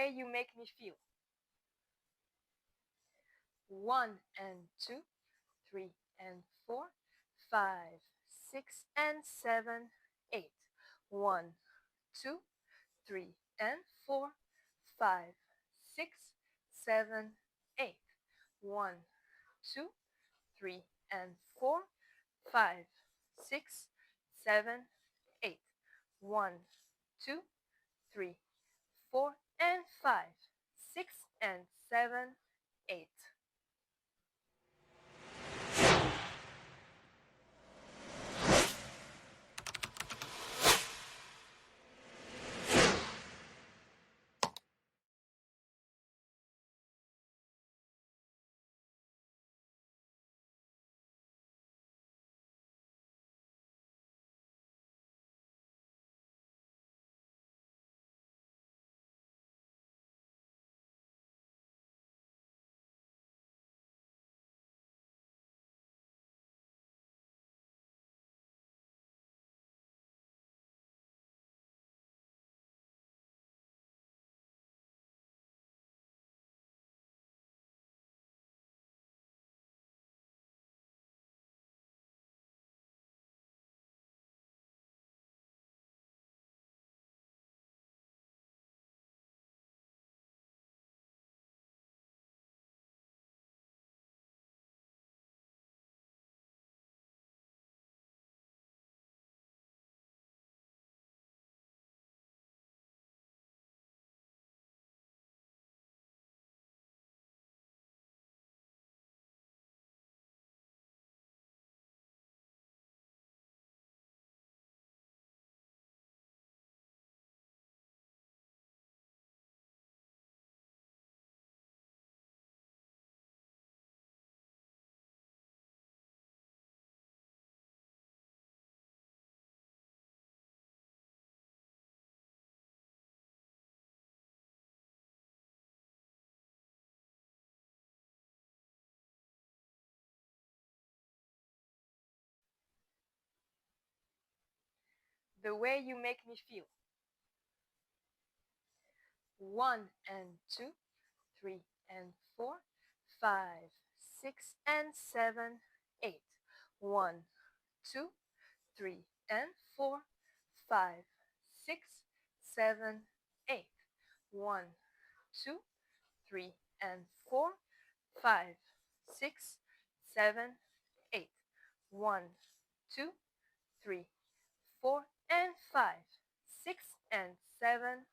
way you make me feel. 1 and 2, 3 and 4, 5, 6 and 7, 8. 1, 2, 3 and 4, 5, 6, 7, 8. 1, 2, 3 and 4, 5, 6, 7, 8. 1, 2, 3, 4 and 5, 6 and 7, 8. The way you make me feel. 1 and 2, 3 and 4, 5, 6 and 7, 8. 1, 2, 3 and 4, 5, 6, 7, 8. 1, 2, 3 and 4, 5, 6, 7, 8. 1, 2, 3, 4 and 5, 6 and 7,